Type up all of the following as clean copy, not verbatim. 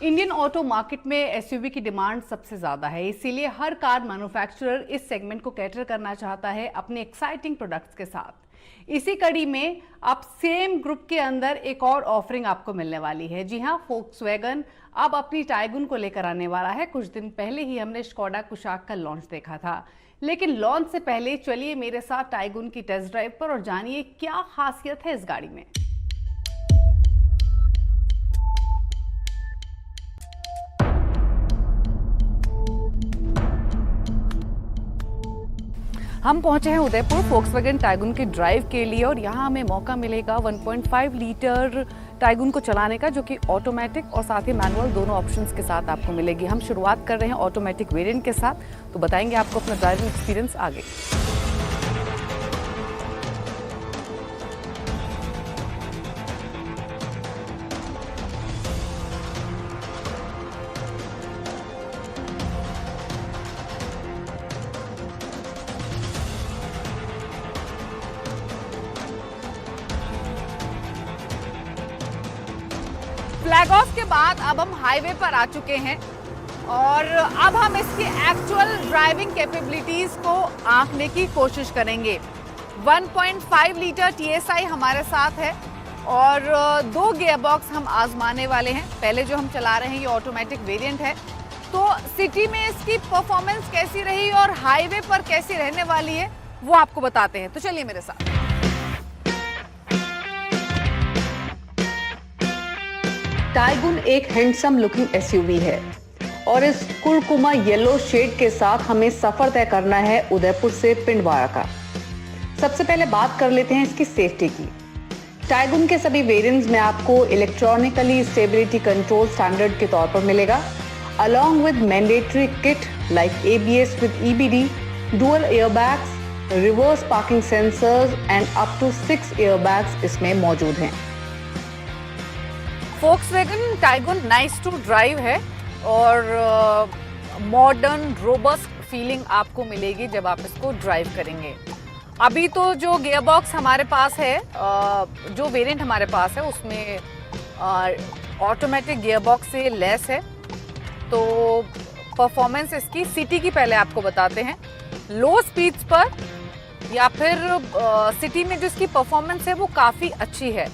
Indian auto market में SUV की demand सबसे ज़्यादा है, इसीलिए हर कार मैन्युफैक्चरर इस सेगमेंट को कैटर करना चाहता है अपने एक्साइटिंग प्रोडक्ट्स के साथ। इसी कड़ी में अब सेम ग्रुप के अंदर एक और ऑफरिंग आपको मिलने वाली है। जी हाँ, फोक्सवैगन अब अपनी टाइगुन को लेकर आने वाला है। कुछ दिन पहले ही हमने स्कोडा कुशाक का लॉन्च देखा था, लेकिन लॉन्च से पहले चलिए मेरे साथ टाइगुन की टेस्ट ड्राइव पर और जानिए क्या खासियत है इस गाड़ी में। हम पहुंचे हैं उदयपुर फोक्सवैगन टाइगुन के ड्राइव के लिए और यहाँ हमें मौका मिलेगा 1.5 लीटर टाइगुन को चलाने का, जो कि ऑटोमेटिक और साथ ही मैनुअल दोनों ऑप्शंस के साथ आपको मिलेगी। हम शुरुआत कर रहे हैं ऑटोमेटिक वेरिएंट के साथ, तो बताएंगे आपको अपना ड्राइविंग एक्सपीरियंस आगे। फ्लैग ऑफ के बाद अब हम हाईवे पर आ चुके हैं और अब हम इसकी एक्चुअल ड्राइविंग कैपेबिलिटीज को आंकने की कोशिश करेंगे। 1.5 लीटर TSI हमारे साथ है और 2 गियर बॉक्स हम आजमाने वाले हैं। पहले जो हम चला रहे हैं ये ऑटोमेटिक वेरिएंट है, तो सिटी में इसकी परफॉर्मेंस कैसी रही और हाईवे पर कैसी रहने वाली है वो आपको बताते हैं, तो चलिए मेरे साथ। टाइगुन एक हैंडसम लुकिंग एसयूवी है और इस कुरकुमा येलो शेड के साथ हमें सफर तय करना है उदयपुर से पिंडवाड़ा का। सबसे पहले बात कर लेते हैं इसकी सेफ्टी की। टाइगुन के सभी वेरिएंट्स में आपको इलेक्ट्रॉनिकली स्टेबिलिटी कंट्रोल स्टैंडर्ड के तौर पर मिलेगा, along with mandatory kit like ABS with EBD, dual airbags, reverse parking sensors and up to 6 airbags इसमें मौजूद हैं। Volkswagen Taigun nice to drive है और मॉडर्न रोबस्ट फीलिंग आपको मिलेगी जब आप इसको ड्राइव करेंगे। अभी तो जो गियर बॉक्स हमारे पास है, जो वेरिएंट हमारे पास है उसमें ऑटोमेटिक गियर बॉक्स से लेस है, तो परफॉर्मेंस इसकी सिटी की पहले आपको बताते हैं। लो स्पीड्स पर या फिर सिटी में जो इसकी परफॉर्मेंस है वो काफ़ी अच्छी है।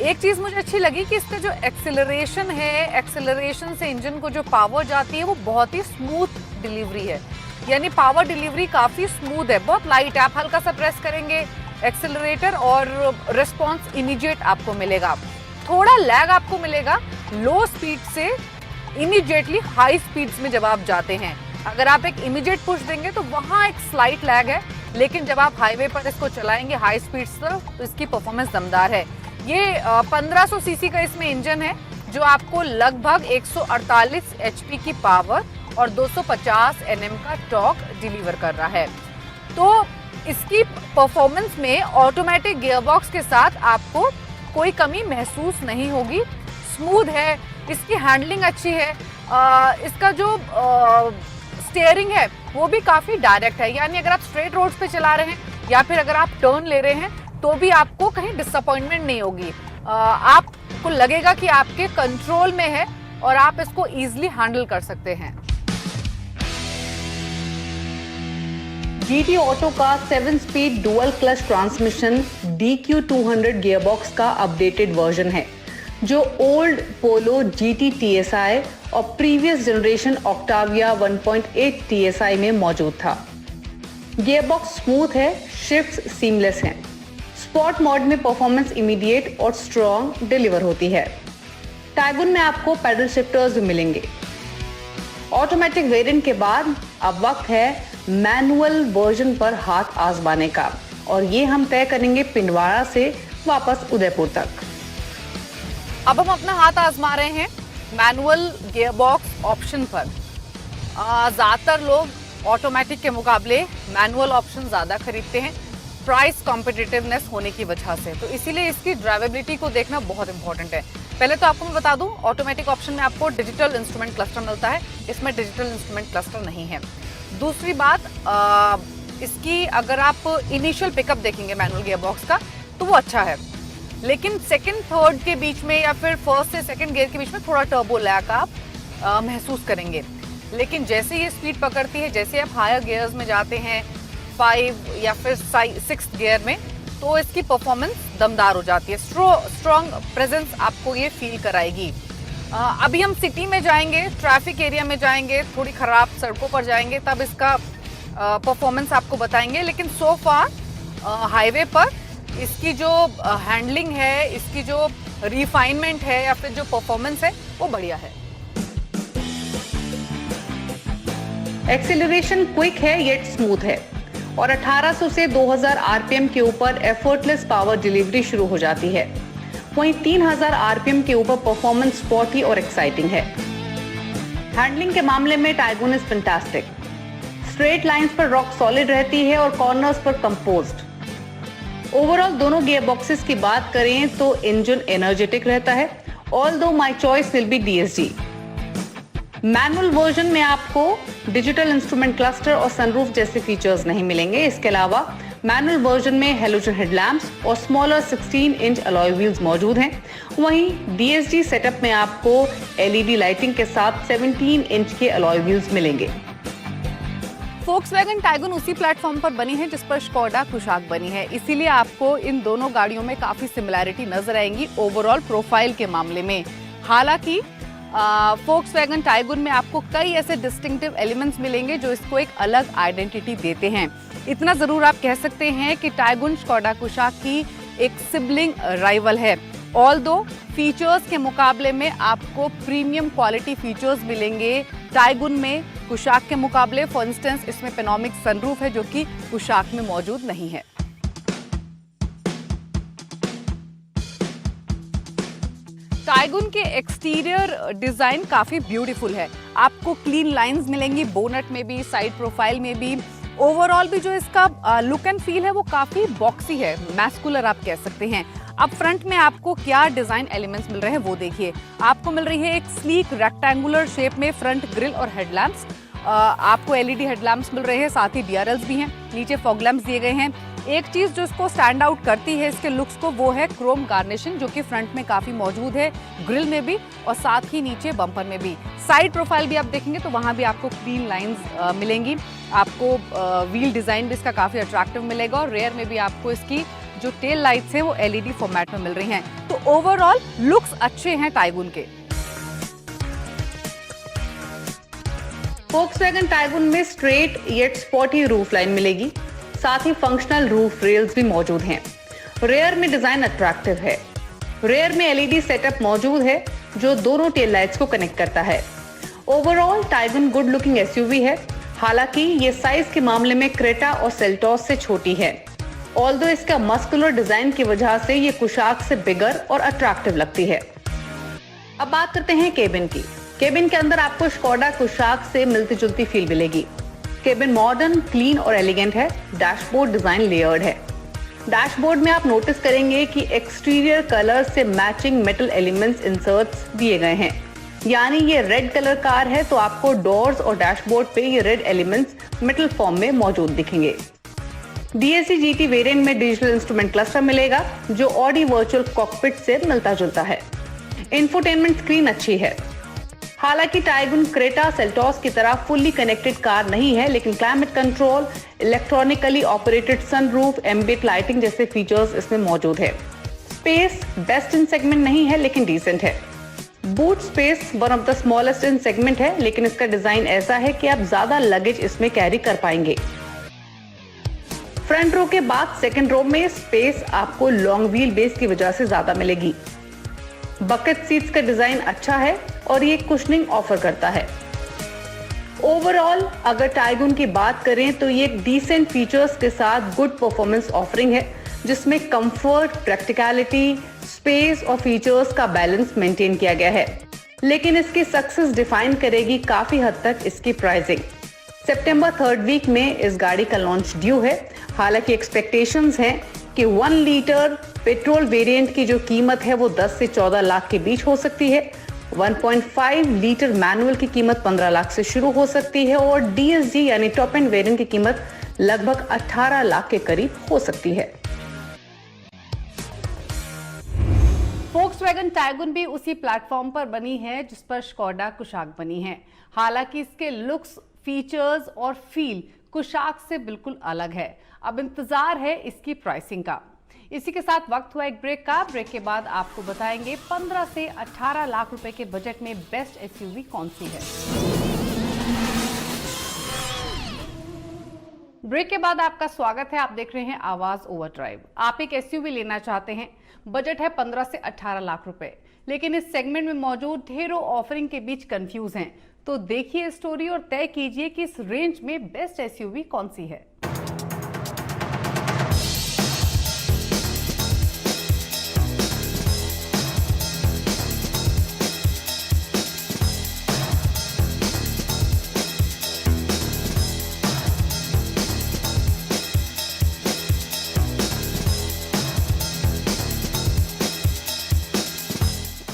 एक चीज़ मुझे अच्छी लगी कि इसका जो एक्सेलरेशन है, एक्सेलरेशन से इंजन को जो पावर जाती है वो बहुत ही स्मूथ डिलीवरी है, यानी पावर डिलीवरी काफ़ी स्मूथ है, बहुत लाइट है। आप हल्का सा प्रेस करेंगे एक्सेलरेटर और रिस्पॉन्स इमीडिएट आपको मिलेगा। थोड़ा लैग आपको मिलेगा लो स्पीड से इमीडिएटली हाई स्पीड्स में जब आप जाते हैं। अगर आप एक इमीडिएट पुश देंगे तो वहाँ एक स्लाइट लैग है, लेकिन जब आप हाईवे पर इसको चलाएंगे हाई स्पीड्स पर तो इसकी परफॉर्मेंस दमदार है। ये 1500 सीसी का इसमें इंजन है जो आपको लगभग 148 HP की पावर और 250 Nm का टॉर्क डिलीवर कर रहा है। तो इसकी परफॉर्मेंस में ऑटोमेटिक गियरबॉक्स के साथ आपको कोई कमी महसूस नहीं होगी, स्मूथ है, इसकी हैंडलिंग अच्छी है। इसका जो स्टीयरिंग है वो भी काफ़ी डायरेक्ट है, यानी अगर आप स्ट्रेट रोड्स पे चला रहे हैं या फिर अगर आप टर्न ले रहे हैं तो भी आपको कहीं डिसअपॉइंटमेंट नहीं होगी। आपको लगेगा कि आपके कंट्रोल में है और आप इसको इजीली हैंडल कर सकते हैं। GT ऑटो का 7 speed dual clutch transmission DQ200 gearbox का अपडेटेड वर्जन है, जो ओल्ड पोलो GT TSI और प्रीवियस जनरेशन ऑक्टाविया 1.8 TSI में मौजूद था। गियरबॉक्स स्मूथ है, शिफ्ट्स सीमलेस हैं। स्पॉट मोड में परफॉर्मेंस इमीडिएट और स्ट्रॉन्ग डिलीवर होती है। टाइगुन में आपको पैडल शिफ्टर्स भी मिलेंगे। ऑटोमेटिक वेरिएंट के बाद अब वक्त है मैनुअल वर्जन पर हाथ आजमाने का, और ये हम तय करेंगे पिंडवाड़ा से वापस उदयपुर तक। अब हम अपना हाथ आजमा रहे हैं मैनुअल गियरबॉक्स ऑप्शन पर। ज़्यादातर लोग ऑटोमेटिक के मुकाबले मैनुअल ऑप्शन ज़्यादा खरीदते हैं, प्राइस कॉम्पिटिटिवनेस होने की वजह से, तो इसीलिए इसकी ड्राइवेबिलिटी को देखना बहुत इंपॉर्टेंट है। पहले तो आपको मैं बता दूं, ऑटोमेटिक ऑप्शन में आपको डिजिटल इंस्ट्रूमेंट क्लस्टर मिलता है, इसमें डिजिटल इंस्ट्रूमेंट क्लस्टर नहीं है। दूसरी बात, इसकी अगर आप इनिशियल पिकअप देखेंगे मैनुअल गियरबॉक्स का तो वो अच्छा है, लेकिन सेकंड थर्ड के बीच में या फिर फर्स्ट से सेकंड गियर के बीच में थोड़ा टर्बो लैग आप महसूस करेंगे। लेकिन जैसे ये स्पीड पकड़ती है, जैसे आप हायर गियर्स में जाते हैं 5 या फिर 6th गियर में, तो इसकी परफॉर्मेंस दमदार हो जाती है। स्ट्रॉन्ग प्रेजेंस आपको ये फील कराएगी। अभी हम सिटी में जाएंगे, ट्रैफिक एरिया में जाएंगे, थोड़ी खराब सड़कों पर जाएंगे, तब इसका परफॉर्मेंस आपको बताएंगे। लेकिन सो फार हाईवे पर इसकी जो हैंडलिंग है, इसकी जो रिफाइनमेंट है या फिर जो परफॉर्मेंस है वो बढ़िया है। एक्सेलरेशन क्विक है येट स्मूथ है और 1800 से 2000 आरपीएम के ऊपर एफर्टलेस पावर डिलीवरी शुरू हो जाती है। वहीं 3000 आरपीएम के ऊपर परफॉर्मेंस स्पॉटी और एक्साइटिंग है। हैंडलिंग के मामले में Tiguan is fantastic. Straight lines पर रॉक सॉलिड रहती है और कॉर्नर्स पर कंपोज्ड। ओवरऑल दोनों गियर बॉक्सेस की बात करें तो इंजन एनर्जेटिक रहता है, although my choice will be DSG. Manual version में आपको डिजिटल इंस्ट्रूमेंट क्लस्टर और सनरूफ जैसे फीचर्स नहीं मिलेंगे। इसके अलावा मैनुअल वर्जन में हैलोजन हेडलैम्प्स और स्मॉलर 16 इंच अलॉय व्हील्स मौजूद हैं। वहीं डीएसजी सेटअप में आपको एलईडी लाइटिंग के साथ 17 इंच के अलॉय व्हील्स मिलेंगे। फोक्सवैगन टाइगुन उसी प्लेटफॉर्म पर बनी है जिस पर स्कोडा कुशाक बनी है, इसीलिए आपको इन दोनों गाड़ियों में काफी सिमिलैरिटी नजर आएंगी ओवरऑल प्रोफाइल के मामले में। हालांकि फोक्सवैगन टाइगुन में आपको कई ऐसे डिस्टिंक्टिव एलिमेंट्स मिलेंगे जो इसको एक अलग आइडेंटिटी देते हैं। इतना जरूर आप कह सकते हैं कि टाइगुन स्कोडा कुशाक की एक सिबलिंग राइवल है। ऑल्दो फीचर्स के मुकाबले में आपको प्रीमियम क्वालिटी फीचर्स मिलेंगे टाइगुन में कुशाक के मुकाबले। फॉर इंस्टेंस इसमें पेनोमिक सनरूफ है जो कि कुशाक में मौजूद नहीं है। टाइगुन के एक्सटीरियर डिजाइन काफी ब्यूटीफुल है। आपको क्लीन लाइंस मिलेंगी बोनट में भी, साइड प्रोफाइल में भी। ओवरऑल भी जो इसका लुक एंड फील है वो काफी बॉक्सी है, मैस्कुलर आप कह सकते हैं। अब फ्रंट में आपको क्या डिजाइन एलिमेंट्स मिल रहे हैं वो देखिए। आपको मिल रही है एक स्लीक रेक्टेंगुलर शेप में फ्रंट ग्रिल और हेडलैम्प्स। आपको एलईडी हेडलैम्प्स मिल रहे हैं, साथ ही डीआरएल्स भी हैं, नीचे फॉग लैम्प्स दिए गए हैं। एक चीज जो इसको स्टैंड आउट करती है इसके लुक्स को, वो है क्रोम गार्निशिंग जो कि फ्रंट में काफी मौजूद है, ग्रिल में भी और साथ ही नीचे बम्पर में भी। साइड प्रोफाइल भी आप देखेंगे तो वहां भी आपको क्लीन लाइंस मिलेंगी। आपको व्हील डिजाइन भी इसका काफी अट्रैक्टिव मिलेगा और रेयर में भी आपको इसकी जो टेल लाइट्स हैं वो एलईडी फॉर्मेट में मिल रही हैं। तो ओवरऑल लुक्स अच्छे हैं टाइगुन के। फोक्सवैगन टाइगुन में straight yet spotty roof line मिलेगी, साथ ही फंक्शनल रूफ रेल्स भी मौजूद हैं। रेयर में डिजाइन अट्रैक्टिव है। रेयर में एलईडी सेटअप मौजूद है जो दोनों टेल लाइट्स को कनेक्ट करता है। Overall Tiguan good looking SUV है। हालांकि ये साइज के मामले में क्रेटा और सेल्टॉस से छोटी है। ऑल्दो इसका मस्कुलर डिजाइन की वजह से ये कुशाक से बिगर और अट्रैक्टिव लगती है। अब बात करते हैं केबिन की। केबिन के अंदर आपको स्कोडा कुशाक से मिलती जुलती फील मिलेगी। केबिन मॉडर्न, क्लीन और एलिगेंट है। डैशबोर्ड डिजाइन लेयर्ड है। डैशबोर्ड में आप नोटिस करेंगे कि एक्सटीरियर कलर से मैचिंग मेटल एलिमेंट्स इंसर्ट्स दिए गए हैं। यानी ये रेड कलर कार है तो आपको डोर्स और डैशबोर्ड पे ये रेड एलिमेंट्स मेटल फॉर्म में मौजूद दिखेंगे। डीएसजी जीटी वेरिएंट में डिजिटल इंस्ट्रूमेंट क्लस्टर मिलेगा जो ऑडी वर्चुअल कॉकपिट से मिलता जुलता है। इंफोटेनमेंट स्क्रीन अच्छी है। हालांकि टाइगुन क्रेटा सेल्टॉस की तरह फुल्ली कनेक्टेड कार नहीं है, लेकिन climate control, electronically operated sunroof, ambient lighting जैसे फीचर्स इसमें मौजूद है। स्पेस बेस्ट इन सेगमेंट नहीं है लेकिन डिसेंट है। Boot space one of the smallest in segment है, लेकिन इसका डिजाइन ऐसा है कि आप ज्यादा लगेज इसमें कैरी कर पाएंगे। फ्रंट रो के बाद सेकंड रो में स्पेस आपको लॉन्ग व्हील बेस की वजह से ज्यादा मिलेगी। बकेट सीट्स का डिजाइन अच्छा है और ये कुशनिंग ऑफर करता है। ओवरऑल अगर टाइगुन की बात करें तो ये डिसेंट फीचर्स के साथ गुड परफॉर्मेंस ऑफरिंग है, जिसमें कंफर्ट, प्रैक्टिकलिटी, स्पेस और फीचर्स का बैलेंस मेंटेन किया गया है। लेकिन इसकी सक्सेस डिफाइन करेगी काफी हद तक इसकी प्राइसिंग। सितंबर 3rd वीक में इस गाड़ी का लॉन्च ड्यू है। हालांकि एक्सपेक्टेशंस हैं कि 1 लीटर पेट्रोल वेरिएंट की जो कीमत है वो 10 से 14 लाख के बीच हो सकती है। 1.5 लीटर मैनुअल की कीमत 15 लाख से शुरू हो सकती है और डीएसजी यानी टॉप एंड वेरिएंट की कीमत लगभग 18 लाख के करीब हो सकती है। Volkswagen Tiguan भी उसी प्लेटफॉर्म पर बनी है जिस पर स्कोडा कुशाक बनी है। हालांकि इसके लुक्स, फीचर्स और फील कुशाक से बिल्कुल अलग है। अब इंतजार है इसकी प्राइसिंग का। इसी के साथ वक्त हुआ एक ब्रेक का। ब्रेक के बाद आपको बताएंगे 15 से 18 लाख रुपए के बजट में बेस्ट एसयूवी कौन सी है। ब्रेक के बाद आपका स्वागत है। आप देख रहे हैं आवाज ओवरड्राइव। आप एक एसयूवी लेना चाहते हैं, बजट है 15 से 18 लाख रुपए, लेकिन इस सेगमेंट में मौजूद ढेरों ऑफरिंग के बीच कंफ्यूज हैं। तो देखिए स्टोरी और तय कीजिए कि इस रेंज में बेस्ट एसयूवी कौन सी है।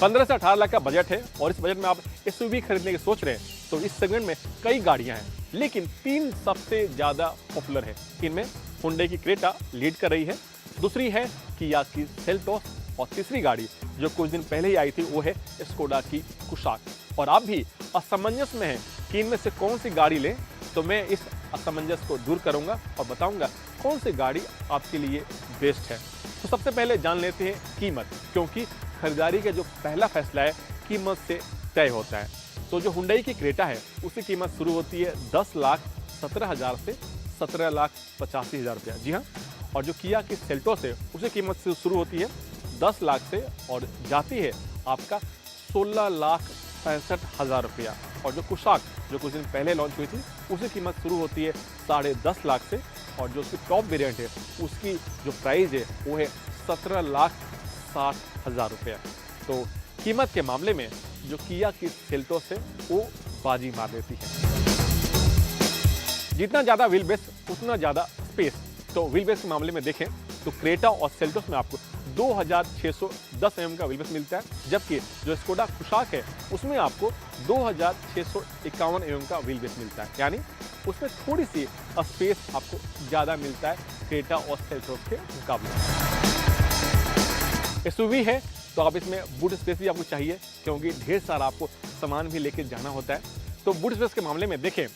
पंद्रह से 18 लाख का बजट है और इस बजट में आप एसयूवी खरीदने की सोच रहे हैं तो इस सेगमेंट में कई गाड़ियां हैं, लेकिन 3 सबसे ज्यादा पॉपुलर है। इनमें हुंडई की क्रेटा लीड कर रही है, दूसरी है किया की सेल्टोस और तीसरी गाड़ी जो कुछ दिन पहले ही आई थी वो है स्कोडा की कुशाक। और आप भी असमंजस में हैं कि इनमें से कौन सी गाड़ी लें, तो मैं इस असमंजस को दूर करूंगा और बताऊंगा कौन सी गाड़ी आपके लिए बेस्ट है। तो सबसे पहले जान लेते हैं कीमत, क्योंकि खरीदारी का जो पहला फैसला है कीमत से तय होता है। तो जो हुंडई की क्रेटा है उसकी कीमत शुरू होती है 10,17,000 से 17,85,000 रुपया। जी हाँ, और जो किया की सेल्टोस है उसकी कीमत से शुरू होती है 10 लाख से और जाती है आपका 16,65,000 रुपया। और जो कुशाक जो कुछ दिन पहले लॉन्च हुई थी उसकी कीमत शुरू होती है 10.5 लाख से और जो उसकी टॉप वेरिएंट है उसकी जो प्राइस है वो है 17,60,000 रुपया। तो कीमत के मामले में जो किया की सेल्टोस है वो बाजी मार देती है। जितना ज़्यादा व्हील बेस उतना ज़्यादा स्पेस। तो व्हील बेस के मामले में देखें तो क्रेटा और सेल्टोस में आपको 2610 mm का व्हील बेस मिलता है, जबकि जो स्कोडा कुशाक है उसमें आपको 2651 mm का व्हील बेस मिलता है, यानी उसमें थोड़ी सी स्पेस आपको ज़्यादा मिलता है क्रेटा और सेल्टोस के मुकाबले। एसयूवी है तो आप इसमें बूट स्पेस भी आपको चाहिए, क्योंकि ढेर सारा आपको सामान भी लेके जाना होता है। तो बूट स्पेस के मामले में देखें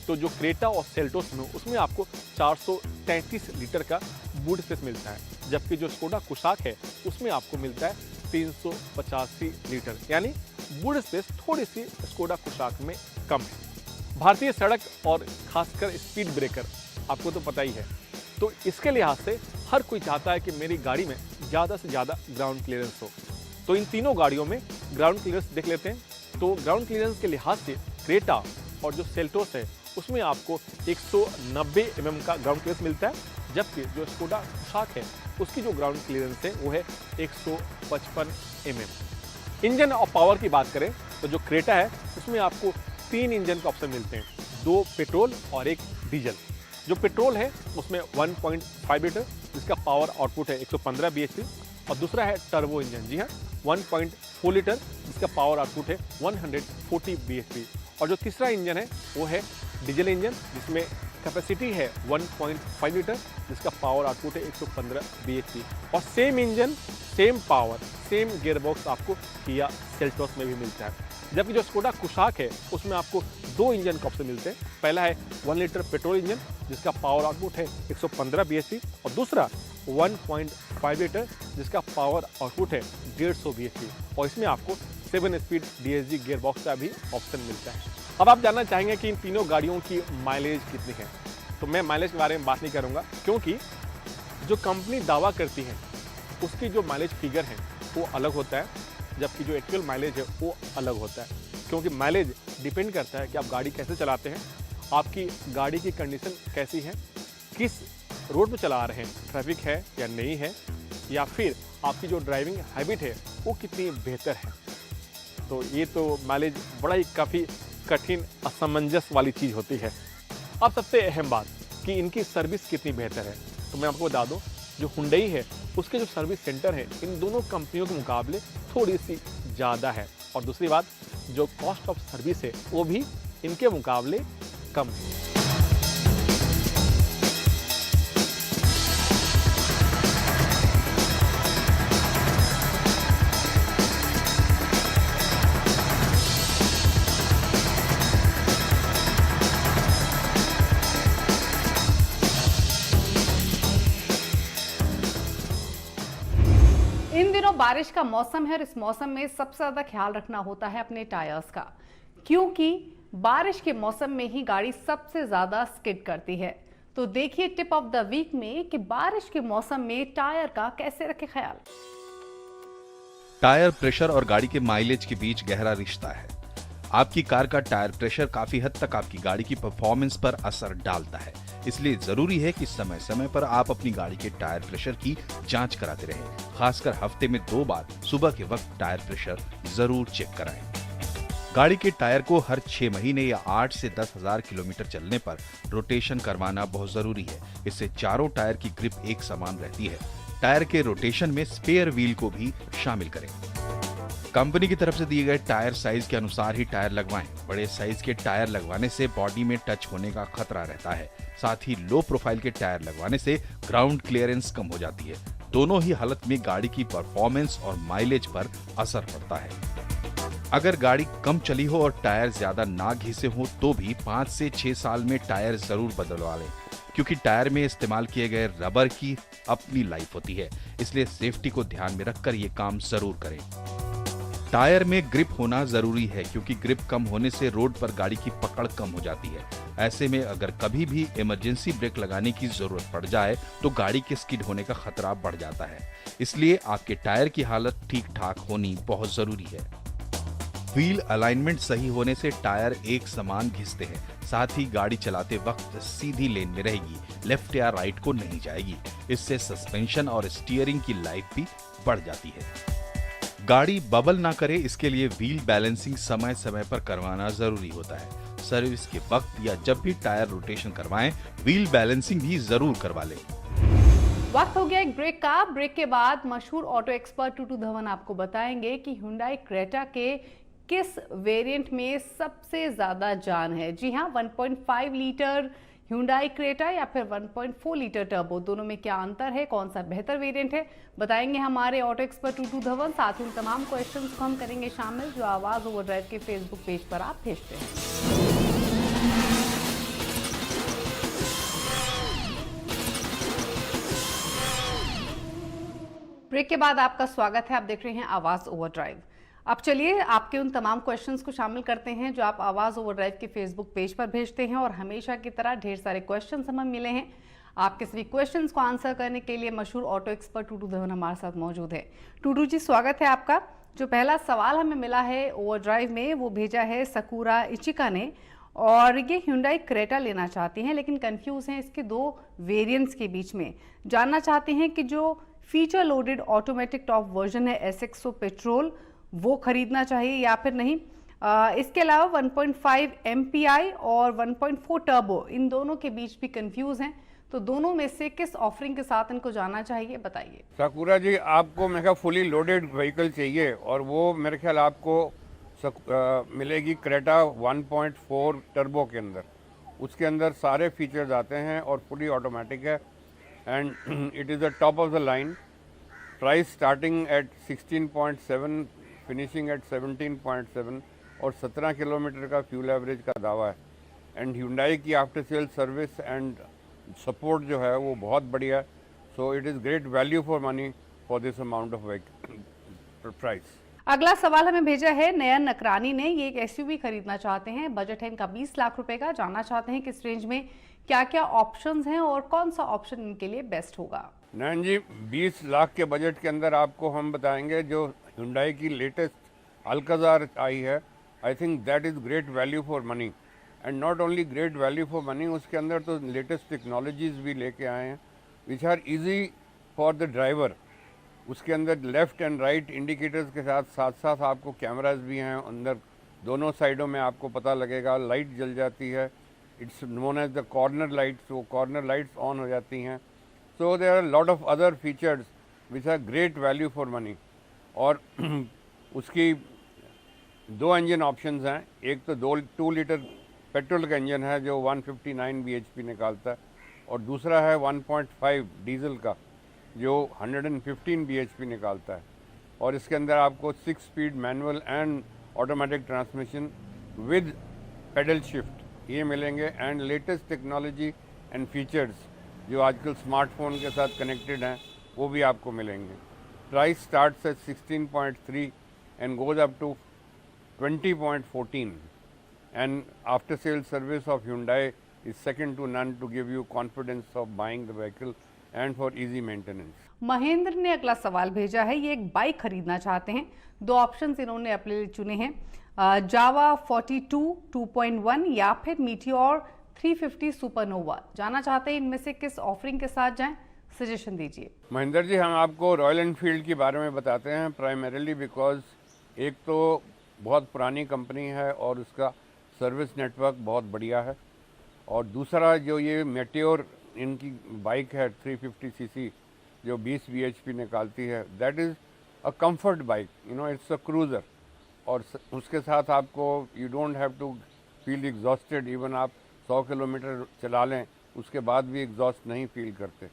तो जो क्रेटा और सेल्टोस में उसमें आपको 433 लीटर का बूट स्पेस मिलता है, जबकि जो स्कोडा कुशाक है उसमें आपको मिलता है 385 लीटर, यानी बूट स्पेस थोड़ी सी स्कोडा कुशाक में कम है। भारतीय सड़क और खासकर स्पीड ब्रेकर आपको तो पता ही है, तो इसके लिहाज से हर कोई चाहता है कि मेरी गाड़ी में ज़्यादा से ज़्यादा ग्राउंड क्लियरेंस हो। तो इन तीनों गाड़ियों में ग्राउंड क्लियरेंस देख लेते हैं। तो ग्राउंड क्लियरेंस के लिहाज से क्रेटा और जो सेल्टोस है उसमें आपको 190 mm का ग्राउंड क्लियरेंस मिलता है, जबकि जो स्कोडा कुशाक है उसकी जो ग्राउंड क्लियरेंस है वो है 155 mm। इंजन और पावर की बात करें तो जो क्रेटा है उसमें आपको 3 इंजन का ऑप्शन मिलते हैं, 2 पेट्रोल और 1 डीजल। जो पेट्रोल है उसमें 1.5 लीटर जिसका पावर आउटपुट है 115 bhp और दूसरा है टर्बो इंजन, जी हाँ 1.4 लीटर जिसका पावर आउटपुट है 140 bhp। और जो तीसरा इंजन है वो है डीजल इंजन जिसमें कैपेसिटी है 1.5 लीटर जिसका पावर आउटपुट है 115 bhp। और same engine, same power, same gearbox आपको किया सेल्टोस में भी मिलता है, जबकि जो स्कोडा कुशाक है उसमें आपको 2 इंजन का ऑप्शन मिलते हैं। पहला है 1 लीटर पेट्रोल इंजन जिसका पावर आउटपुट है 115 bhp और दूसरा 1.5 लीटर जिसका पावर आउटपुट है 150 bhp और इसमें आपको 7 स्पीड DSG गियर बॉक्स का भी ऑप्शन मिलता है। अब आप जानना चाहेंगे कि इन तीनों गाड़ियों की माइलेज कितनी है, तो मैं माइलेज के बारे में बात नहीं करूँगा, क्योंकि जो कंपनी दावा करती है उसकी जो माइलेज फिगर है वो अलग होता है, जबकि जो एक्चुअल माइलेज है वो अलग होता है। क्योंकि माइलेज डिपेंड करता है कि आप गाड़ी कैसे चलाते हैं, आपकी गाड़ी की कंडीशन कैसी है, किस रोड पे चला रहे हैं, ट्रैफिक है या नहीं है, या फिर आपकी जो ड्राइविंग हैबिट है वो कितनी बेहतर है। तो ये तो माइलेज बड़ा ही काफ़ी कठिन असमंजस वाली चीज़ होती है। अब सबसे अहम बात कि इनकी सर्विस कितनी बेहतर है, तो मैं आपको बता दूं जो हुंडई है उसके जो सर्विस सेंटर है इन दोनों कंपनियों के मुकाबले थोड़ी सी ज़्यादा है, और दूसरी बात जो कॉस्ट ऑफ सर्विस है वो भी इनके मुकाबले कम है। बारिश का मौसम है और इस मौसम में सबसे ज्यादा ख्याल रखना होता है अपने टायर्स का, क्योंकि बारिश के मौसम में ही गाड़ी सबसे ज्यादा स्किड करती है। तो देखिए टिप ऑफ द वीक में कि बारिश के मौसम में टायर का कैसे रखे ख्याल। टायर प्रेशर और गाड़ी के माइलेज के बीच गहरा रिश्ता है। आपकी कार का टायर प्रेशर काफी हद तक आपकी गाड़ी की परफॉर्मेंस पर असर डालता है, इसलिए जरूरी है कि समय समय पर आप अपनी गाड़ी के टायर प्रेशर की जांच कराते रहें। खासकर हफ्ते में 2 बार सुबह के वक्त टायर प्रेशर जरूर चेक कराएं। गाड़ी के टायर को हर 6 महीने या 8 से 10 हजार किलोमीटर चलने पर रोटेशन करवाना बहुत जरूरी है। इससे चारों टायर की ग्रिप एक समान रहती है। टायर के रोटेशन में स्पेयर व्हील को भी शामिल करें। कंपनी की तरफ से दिए गए टायर साइज के अनुसार ही टायर लगवाएं। बड़े साइज के टायर लगवाने से बॉडी में टच होने का खतरा रहता है। साथ ही लो प्रोफाइल के टायर लगवाने से ग्राउंड क्लियरेंस कम हो जाती है। दोनों ही हालत में गाड़ी की परफॉर्मेंस और माइलेज पर असर पड़ता है। अगर गाड़ी कम चली हो और टायर ज्यादा ना घिसे हो तो भी 5 से 6 साल में टायर जरूर बदलवा लें, क्योंकि टायर में इस्तेमाल किए गए रबर की अपनी लाइफ होती है। इसलिए सेफ्टी को ध्यान में रखकर ये काम जरूर करें। टायर में ग्रिप होना जरूरी है, क्योंकि ग्रिप कम होने से रोड पर गाड़ी की पकड़ कम हो जाती है। ऐसे में अगर कभी भी इमरजेंसी ब्रेक लगाने की जरूरत पड़ जाए तो गाड़ी के स्किड होने का खतरा बढ़ जाता है। इसलिए आपके टायर की हालत ठीक ठाक होनी बहुत जरूरी है। व्हील अलाइनमेंट सही होने से टायर एक समान घिसते हैं। साथ ही गाड़ी चलाते वक्त सीधी लेन में रहेगी, लेफ्ट या राइट को नहीं जाएगी। इससे सस्पेंशन और स्टीयरिंग की लाइफ भी बढ़ जाती है। गाड़ी बबल ना करे, इसके लिए व्हील बैलेंसिंग समय समय पर करवाना जरूरी होता है। सर्विस के वक्त या जब भी टायर रोटेशन करवाएं, व्हील बैलेंसिंग भी जरूर करवा लें। वक्त हो गया एक ब्रेक का। ब्रेक के बाद मशहूर ऑटो एक्सपर्ट टूटू धवन आपको बताएंगे कि Hyundai क्रेटा के किस वेरिएंट में सबसे ज्यादा जान है। जी हाँ, 1.5 लीटर Hyundai क्रेटा या फिर 1.4 लीटर टर्बो, दोनों में क्या अंतर है, कौन सा बेहतर वेरिएंट है, बताएंगे हमारे ऑटो एक्सपर्ट टूटू धवन। साथ ही उन तमाम क्वेश्चंस को हम करेंगे शामिल जो आवाज ओवरड्राइव के फेसबुक पेज पर आप भेजते हैं। ब्रेक के बाद आपका स्वागत है। आप देख रहे हैं आवाज ओवरड्राइव। अब चलिए आपके उन तमाम क्वेश्चंस को शामिल करते हैं जो आप आवाज ओवरड्राइव के फेसबुक पेज पर भेजते हैं। और हमेशा की तरह ढेर सारे क्वेश्चंस हमें मिले हैं। आपके सभी क्वेश्चंस को आंसर करने के लिए मशहूर ऑटो एक्सपर्ट टूटू धवन हमारे साथ मौजूद है। टूटू जी, स्वागत है आपका। जो पहला सवाल हमें मिला है ओवरड्राइव में, वो भेजा है सकुरा इचिका ने, और ये Hyundai क्रेटा लेना चाहती हैं लेकिन कंफ्यूज हैं इसके 2 वेरिएंट्स के बीच में। जानना चाहते हैं कि जो feature loaded automatic top version है SX100 पेट्रोल, वो खरीदना चाहिए या फिर नहीं। इसके अलावा 1.5 MPI और 1.4 टर्बो, इन दोनों के बीच भी कंफ्यूज हैं। तो दोनों में से किस ऑफरिंग के साथ इनको जाना चाहिए, बताइए। साकुरा जी, आपको मेरे ख्याल फुली लोडेड व्हीकल चाहिए और वो मेरे ख्याल आपको मिलेगी क्रेटा 1.4 टर्बो के अंदर। उसके अंदर सारे फीचर्स आते हैं और फुली ऑटोमेटिक है and it is the top of the line. Price starting at 16.7, finishing at 17.7 और 17 किलोमीटर का फ्यूल एवरेज का दावा है। एंड Hyundai की after sale service and support जो है वो बहुत बढ़िया है। So it is great value for money for this amount of price. अगला सवाल हमें भेजा है नयन नकरानी ने। ये एक SUV खरीदना चाहते हैं, बजट है इनका 20 लाख रुपए का। जानना चाहते हैं किस रेंज में क्या क्या ऑप्शंस हैं और कौन सा ऑप्शन इनके लिए बेस्ट होगा। नयन जी, 20 लाख के बजट के अंदर आपको हम बताएंगे जो Hyundai की लेटेस्ट अल्काजार आई है। I think that is great value for money and not only great value for money, उसके अंदर तो लेटेस्ट टेक्नोलॉजीज़ भी लेके आए हैं which are easy for the driver. उसके अंदर लेफ़्ट एंड राइट इंडिकेटर्स के साथ साथ आपको कैमरास भी हैं अंदर, दोनों साइडों में आपको पता लगेगा। लाइट जल जाती है, it's known as the corner lights, वो कॉर्नर लाइट्स ऑन हो जाती हैं। So there are lot of other features which are great value for money. और उसकी 2 इंजन ऑप्शंस हैं। एक तो 2 लीटर पेट्रोल का इंजन है जो 159 bhp निकालता है और दूसरा है 1.5 डीजल का जो 115 bhp निकालता है। और इसके अंदर आपको 6 speed manual and automatic transmission with pedal shift ये मिलेंगे and latest technology and features जो आजकल स्मार्टफोन के साथ कनेक्टेड हैं वो भी आपको मिलेंगे। Price starts at 16.3 and goes up to 20.14. And after sale service of Hyundai is second to none to give you confidence of buying the vehicle and for easy maintenance. Mahendra ने अगला सवाल भेजा है। ये एक बाइक खरीदना चाहते हैं। दो ऑप्शंस इन्होंने अपने लिए चुने हैं, जावा 42 2.1 या फिर मीटियोर 350 सुपरनोवा। जाना चाहते हैं इनमें से किस ऑफरिंग के साथ जाएं, सजेशन दीजिए। महेंद्र जी, हम आपको रॉयल एनफील्ड के बारे में बताते हैं, प्राइमरीली बिकॉज एक तो बहुत पुरानी कंपनी है और उसका सर्विस नेटवर्क बहुत बढ़िया है, और दूसरा जो ये मेटियोर इनकी बाइक है 350 सीसी जो 20 bhp निकालती है, that is a comfort bike, it's a cruiser. और उसके साथ आपको you don't have to feel exhausted, even आप 100 किलोमीटर चला लें उसके बाद भी एग्जॉस्ट नहीं फील करते।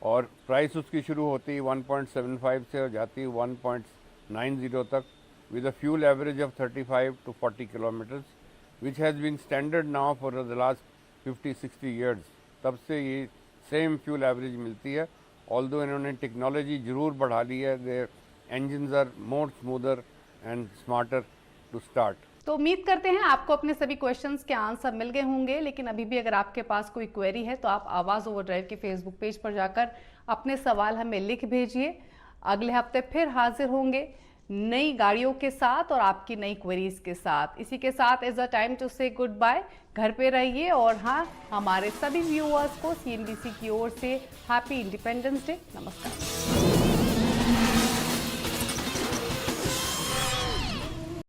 और प्राइस उसकी शुरू होती है 1.75 से हो जाती है 1.90 तक, with a fuel average of 35 to 40 kilometres, which has been standard now for the last 50-60 years. तब से ये सेम फ्यूल एवरेज मिलती है, ऑल्दो इन्होंने टेक्नोलॉजी ज़रूर बढ़ा ली है। Their engines are more smoother and smarter to start. तो उम्मीद करते हैं आपको अपने सभी क्वेश्चंस के आंसर मिल गए होंगे, लेकिन अभी भी अगर आपके पास कोई क्वेरी है तो आप आवाज़ ओवरड्राइव के फेसबुक पेज पर जाकर अपने सवाल हमें लिख भेजिए। अगले हफ्ते फिर हाजिर होंगे नई गाड़ियों के साथ और आपकी नई क्वेरीज के साथ। इसी के साथ इज अ टाइम टू से गुड बाय। घर पे रहिए और हाँ, हमारे सभी व्यूअर्स को CNBC की ओर से हैप्पी इंडिपेंडेंस डे। नमस्कार।